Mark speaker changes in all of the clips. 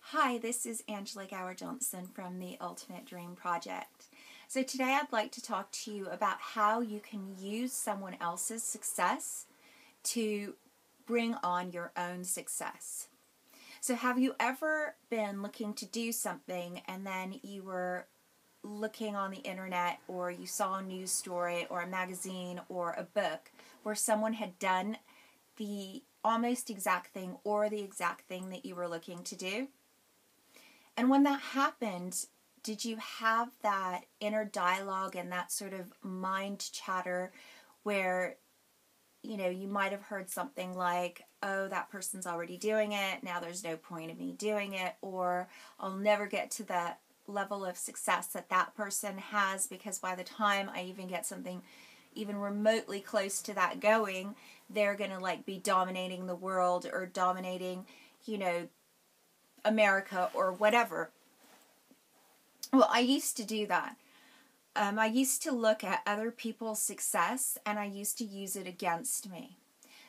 Speaker 1: Hi, this is Angela Gower-Johnson from the Ultimate Dream Project. So today I'd like to talk to you about how you can use someone else's success to bring on your own success. So have you ever been looking to do something and then you were looking on the internet or you saw a news story or a magazine or a book where someone had done the almost exact thing or the exact thing that you were looking to do? And when that happened, did you have that inner dialogue and that sort of mind chatter where, you might have heard something like, oh, that person's already doing it, now there's no point in me doing it, or I'll never get to that level of success that that person has because by the time I even get something even remotely close to that going, they're going to be dominating the world or dominating, America or whatever. Well, I used to do that. I used to look at other people's success and I used to use it against me.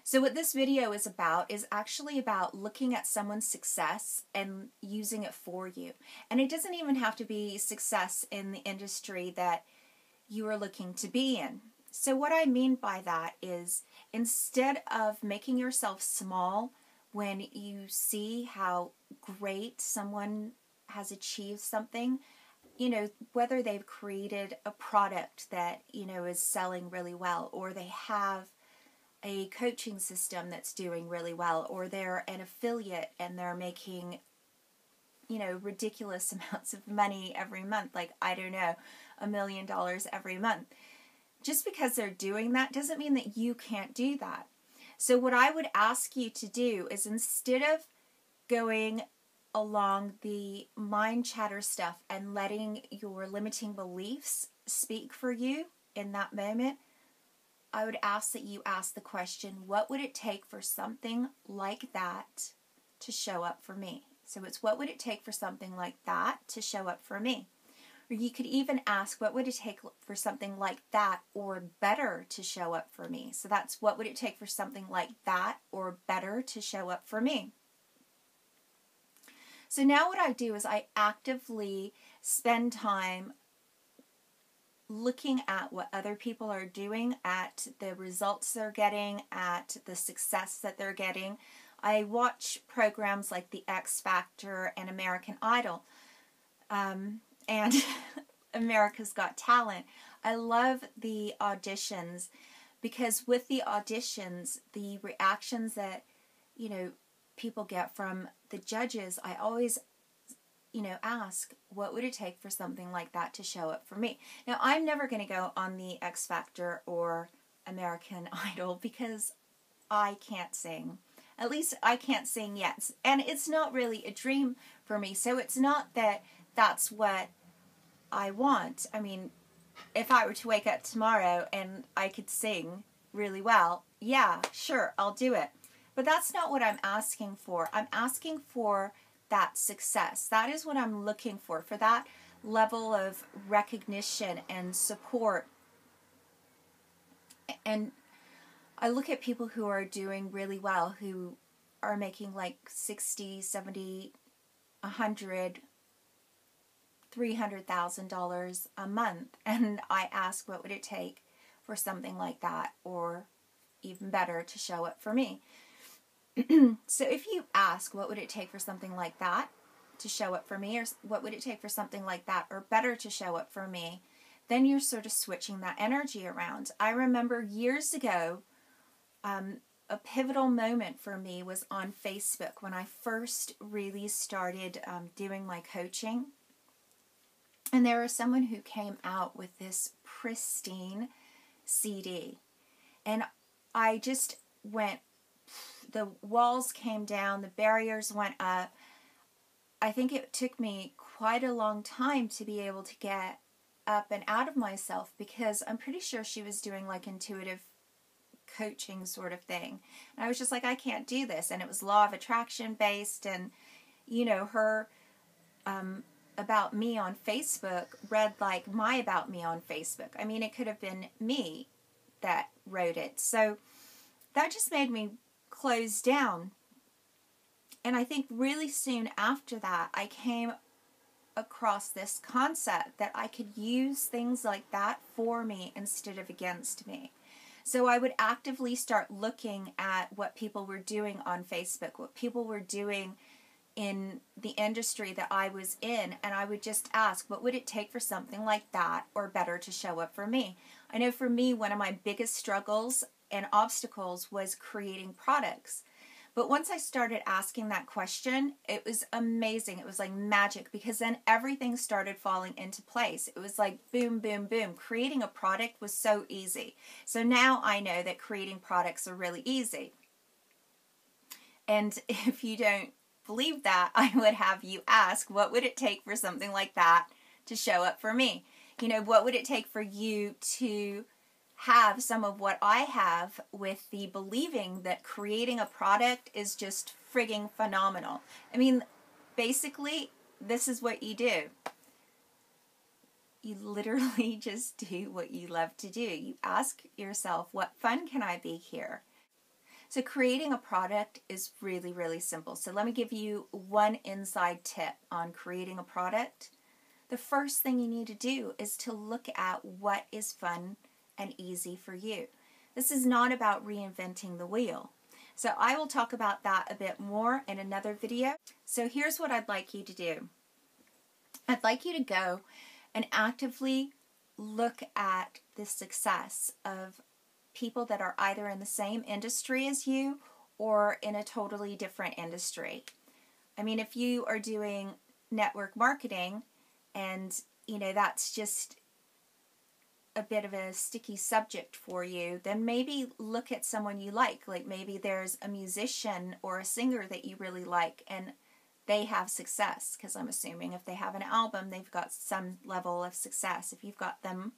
Speaker 1: So what this video is actually about looking at someone's success and using it for you. And it doesn't even have to be success in the industry that you are looking to be in. So what I mean by that is instead of making yourself small when you see how great someone has achieved something, whether they've created a product that, is selling really well, or they have a coaching system that's doing really well, or they're an affiliate and they're making, ridiculous amounts of money every month, $1 million every month. Just because they're doing that doesn't mean that you can't do that. So what I would ask you to do is instead of going along the mind chatter stuff and letting your limiting beliefs speak for you in that moment, I would ask that you ask the question, what would it take for something like that to show up for me? So it's what would it take for something like that to show up for me? Or you could even ask, what would it take for something like that or better to show up for me? So that's what would it take for something like that or better to show up for me? So now what I do is I actively spend time looking at what other people are doing, at the results they're getting, at the success that they're getting. I watch programs like The X Factor and American Idol. And America's Got Talent. I love the auditions because with the auditions, the reactions that, people get from the judges, I always, ask, what would it take for something like that to show up for me? Now, I'm never going to go on the X Factor or American Idol because I can't sing. At least I can't sing yet. And it's not really a dream for me. So it's not that that's what I want. I mean, if I were to wake up tomorrow and I could sing really well, yeah, sure, I'll do it. But that's not what I'm asking for. I'm asking for that success. That is what I'm looking for that level of recognition and support. And I look at people who are doing really well, who are making $60,000, $70,000, $100,000, $300,000 a month, and I ask, what would it take for something like that or even better to show up for me? So if you ask, what would it take for something like that to show up for me, or what would it take for something like that or better to show up for me, then you're sort of switching that energy around. I remember years ago, a pivotal moment for me was on Facebook when I first really started doing my coaching. And there was someone who came out with this pristine CD. And I just went, the walls came down, the barriers went up. I think it took me quite a long time to be able to get up and out of myself because I'm pretty sure she was doing intuitive coaching sort of thing. And I was just I can't do this. And it was law of attraction based, and, her about me on Facebook read like my about me on Facebook. I mean, it could have been me that wrote it. So that just made me close down. And I think really soon after that, I came across this concept that I could use things like that for me instead of against me. So I would actively start looking at what people were doing on Facebook, what people were doing in the industry that I was in, and I would just ask, what would it take for something like that or better to show up for me? I know for me, one of my biggest struggles and obstacles was creating products. But once I started asking that question, it was amazing. It was like magic, because then everything started falling into place. It was like boom, boom, boom. Creating a product was so easy. So now I know that creating products are really easy. And if you don't believe that, I would have you ask, what would it take for something like that to show up for me? You know, what would it take for you to have some of what I have, with the believing that creating a product is just frigging phenomenal? I mean, basically, this is what you do. You literally just do what you love to do. You ask yourself, what fun can I be here? So creating a product is really, really simple. So let me give you one inside tip on creating a product. The first thing you need to do is to look at what is fun and easy for you. This is not about reinventing the wheel. So I will talk about that a bit more in another video. So here's what I'd like you to do. I'd like you to go and actively look at the success of people that are either in the same industry as you or in a totally different industry. I mean, if you are doing network marketing and, you know, that's just a bit of a sticky subject for you, then maybe look at someone you like maybe there's a musician or a singer that you really like and they have success, because I'm assuming if they have an album, they've got some level of success. If you've got them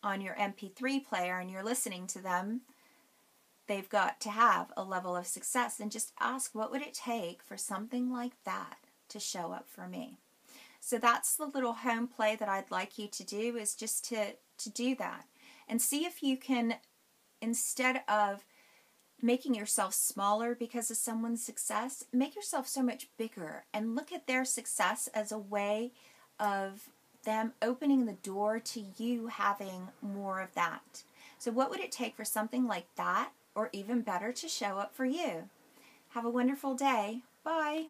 Speaker 1: on your MP3 player and you're listening to them, they've got to have a level of success. And just ask, what would it take for something like that to show up for me? So that's the little home play that I'd like you to do, is just to do that. And see if you can, instead of making yourself smaller because of someone's success, make yourself so much bigger and look at their success as a way of them opening the door to you having more of that. So what would it take for something like that, or even better, to show up for you? Have a wonderful day. Bye.